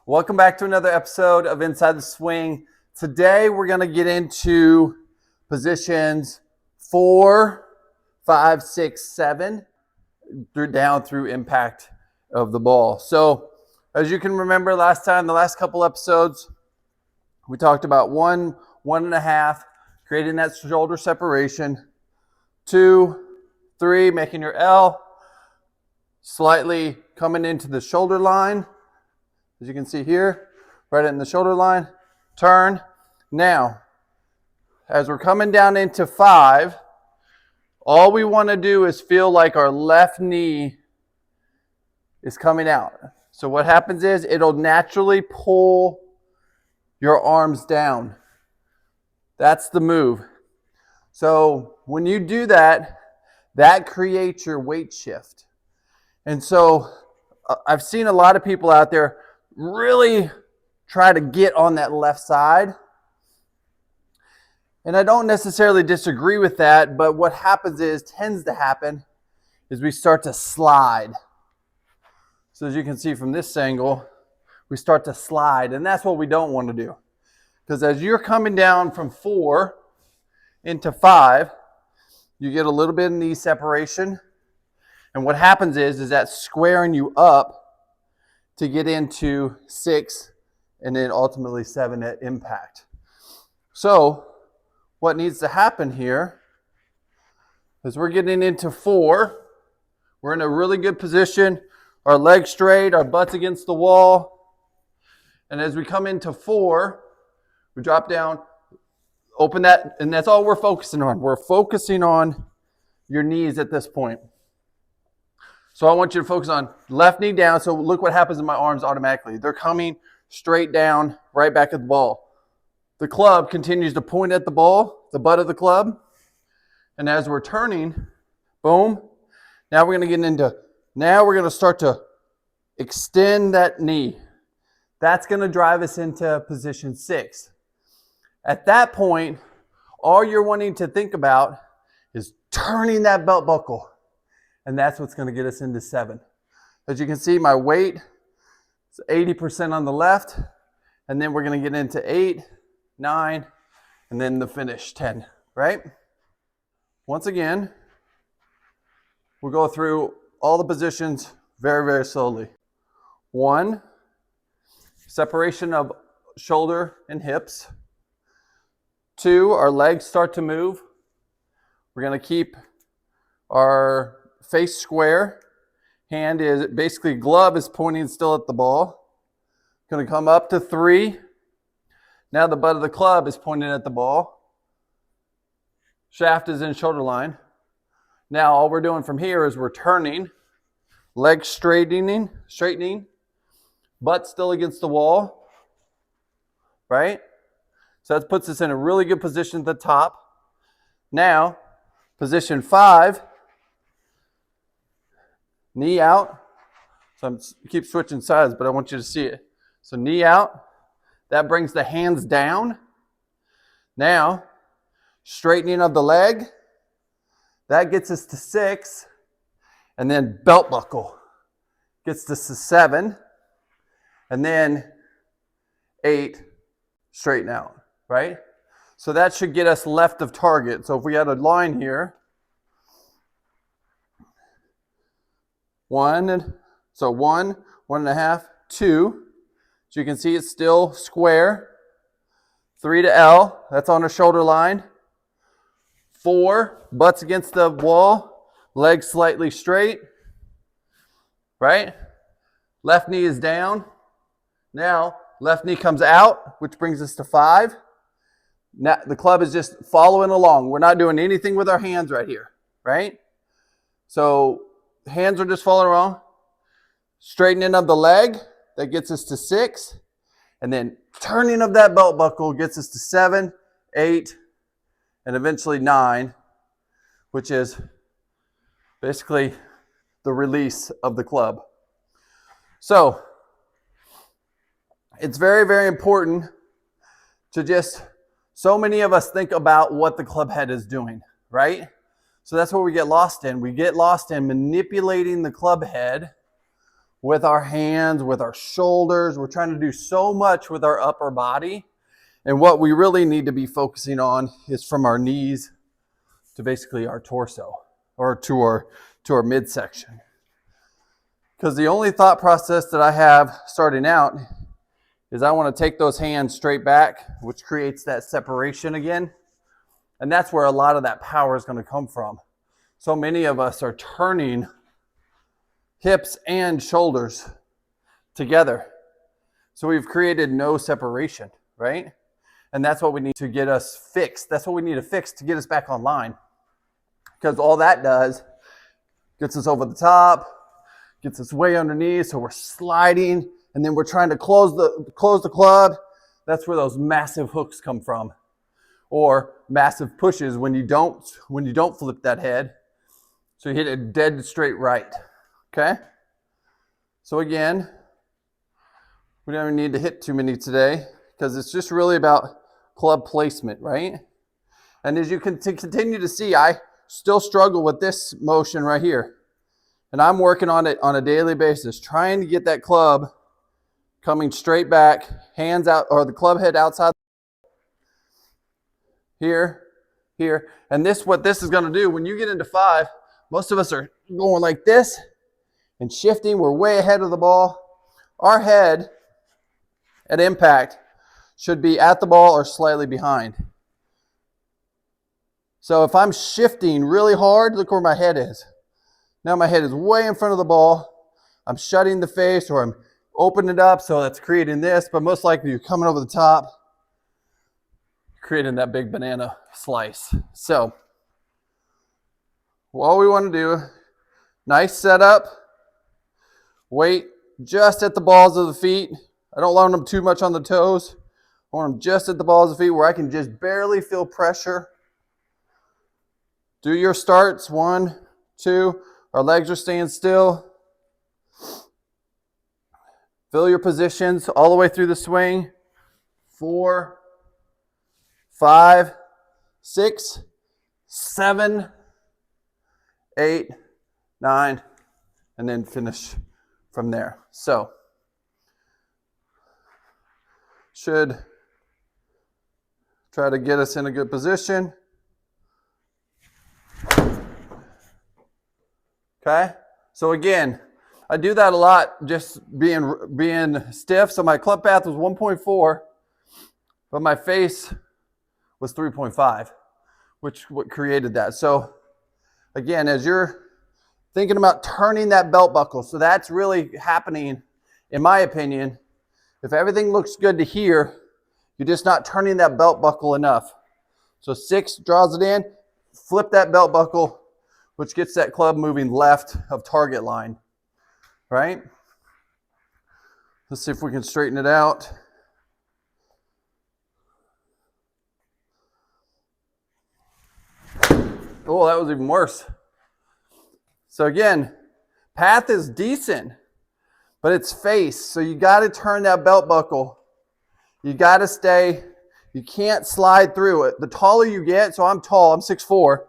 Welcome back to another episode of Inside the Swing. Today we're going to get into positions 4, 5, 6, 7 down through impact of the ball. So as you can remember last time, the last couple episodes, we talked about 1, 1.5, creating that shoulder separation. 2, 3, making your L, slightly coming into the shoulder line. As you can see here, right in the shoulder line, turn. Now, as we're coming down into 5, all we want to do is feel like our left knee is coming out. So what happens is it'll naturally pull your arms down. That's the move. So when you do that, that creates your weight shift. And so I've seen a lot of people out there really try to get on that left side. And I don't necessarily disagree with that, but what tends to happen is we start to slide. So as you can see from this angle, we start to slide, and that's what we don't want to do. Because as you're coming down from 4 into 5, you get a little bit of knee separation. And what happens is that's squaring you up to get into 6 and then ultimately 7 at impact. So what needs to happen here is we're getting into 4. We're in a really good position. Our legs straight, our butts against the wall. And as we come into 4, we drop down, open that, and that's all we're focusing on. We're focusing on your knees at this point. So I want you to focus on left knee down. So look what happens in my arms automatically. They're coming straight down, right back at the ball. The club continues to point at the ball, the butt of the club. And as we're turning, boom. Now we're going to start to extend that knee. That's going to drive us into position 6. At that point, all you're wanting to think about is turning that belt buckle. And that's what's going to get us into 7. As you can see, my weight is 80% on the left. And then we're going to get into 8, 9, and then the finish, 10, right? Once again, we'll go through all the positions very, very slowly. 1, separation of shoulder and hips. 2, our legs start to move. We're going to keep our face square. Hand is basically, glove is pointing still at the ball. Going to come up to 3. Now the butt of the club is pointing at the ball. Shaft is in shoulder line. Now all we're doing from here is we're turning, legs straightening, butt still against the wall, right? So that puts us in a really good position at the top. Now, position 5, knee out. So I keep switching sides, but I want you to see it. So knee out. That brings the hands down. Now, straightening of the leg. That gets us to 6. And then belt buckle gets us to 7. And then 8, straighten out, right? So that should get us left of target. So if we had a line here, 1, 1.5, 2. So you can see it's still square. 3 to L, that's on the shoulder line. 4, butts against the wall, legs slightly straight, right? Left knee is down. Now, left knee comes out, which brings us to 5. Now, the club is just following along. We're not doing anything with our hands right here, right? So hands are just following along. Straightening of the leg, that gets us to 6. And then turning of that belt buckle gets us to 7, 8, and eventually 9, which is basically the release of the club. So it's very, very important to so many of us think about what the club head is doing, right? So that's what we get lost in. We get lost in manipulating the club head with our hands, with our shoulders. We're trying to do so much with our upper body. And what we really need to be focusing on is from our knees to basically our torso, or to our midsection. Because the only thought process that I have starting out is I want to take those hands straight back, which creates that separation again. And that's where a lot of that power is going to come from. So many of us are turning hips and shoulders together. So we've created no separation, right? And that's what we need to get us fixed. That's what we need to fix to get us back online. Because all that does, gets us over the top, gets us way underneath, so we're sliding, and then we're trying to close the club. That's where those massive hooks come from. Or massive pushes when you don't flip that head. So you hit it dead straight right. Okay? So again, we don't even need to hit too many today because it's just really about club placement, right? And as you can continue to see, I still struggle with this motion right here. And I'm working on it on a daily basis, trying to get that club coming straight back, hands out, or the club head outside. Here. And what this is going to do, when you get into 5, most of us are going like this and shifting. We're way ahead of the ball. Our head at impact should be at the ball or slightly behind. So if I'm shifting really hard, look where my head is. Now my head is way in front of the ball. I'm shutting the face, or I'm opening it up, so that's creating this, but most likely you're coming over the top, creating that big banana slice. So all we want to do, nice setup, weight just at the balls of the feet. I don't want them too much on the toes. I want them just at the balls of the feet where I can just barely feel pressure. Do your starts, 1, 2. Our legs are staying still. Fill your positions all the way through the swing. 4, 5, 6, 7, 8, 9, and then finish from there. So, should try to get us in a good position. Okay, so again, I do that a lot, just being stiff. So my club path was 1.4, but my face was 3.5, what created that. So again, as you're thinking about turning that belt buckle, so that's really happening, in my opinion. If everything looks good to here, you're just not turning that belt buckle enough. So 6 draws it in, flip that belt buckle, which gets that club moving left of target line, right? Let's see if we can straighten it out. Oh, that was even worse. So again, path is decent, but it's face. So you got to turn that belt buckle. You got to stay. You can't slide through it. The taller you get, so I'm tall, I'm 6'4",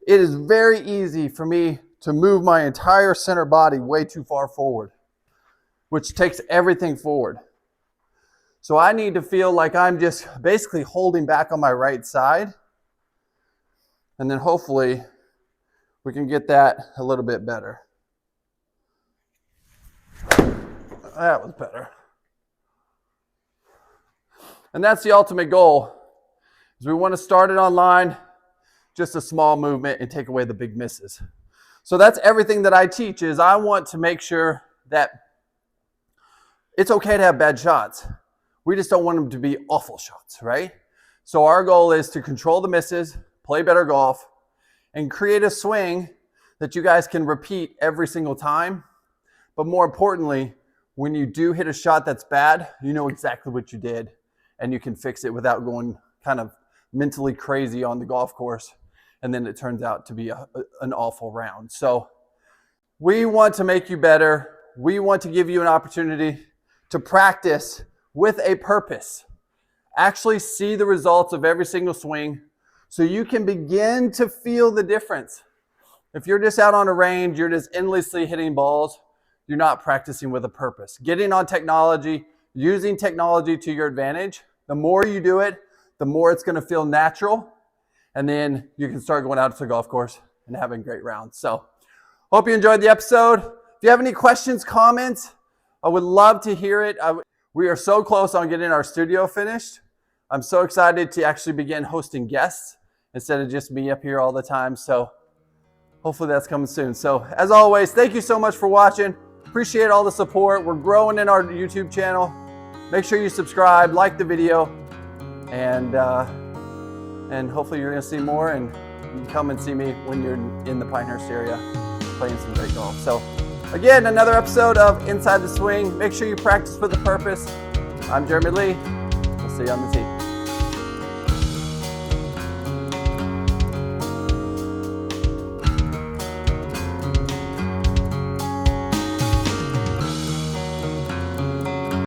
it is very easy for me to move my entire center body way too far forward, which takes everything forward. So I need to feel like I'm just basically holding back on my right side. And then hopefully we can get that a little bit better. That was better. And that's the ultimate goal, is we want to start it online, just a small movement, and take away the big misses. So that's everything that I teach, is I want to make sure that it's okay to have bad shots. We just don't want them to be awful shots, right? So our goal is to control the misses, play better golf, and create a swing that you guys can repeat every single time. But more importantly, when you do hit a shot that's bad, you know exactly what you did, and you can fix it without going kind of mentally crazy on the golf course, and then it turns out to be an awful round. So we want to make you better. We want to give you an opportunity to practice with a purpose. Actually see the results of every single swing so you can begin to feel the difference. If you're just out on a range, you're just endlessly hitting balls, you're not practicing with a purpose. Getting on technology, using technology to your advantage, the more you do it, the more it's going to feel natural. And then you can start going out to the golf course and having great rounds. So hope you enjoyed the episode. If you have any questions, comments, I would love to hear it. We are so close on getting our studio finished. I'm so excited to actually begin hosting guests instead of just me up here all the time. So hopefully that's coming soon. So as always, thank you so much for watching. Appreciate all the support. We're growing in our YouTube channel. Make sure you subscribe, like the video, and hopefully you're going to see more, and you can come and see me when you're in the Pinehurst area playing some great golf. So again, another episode of Inside the Swing. Make sure you practice with a purpose. I'm Jeremy Lee. We'll see you on the tee.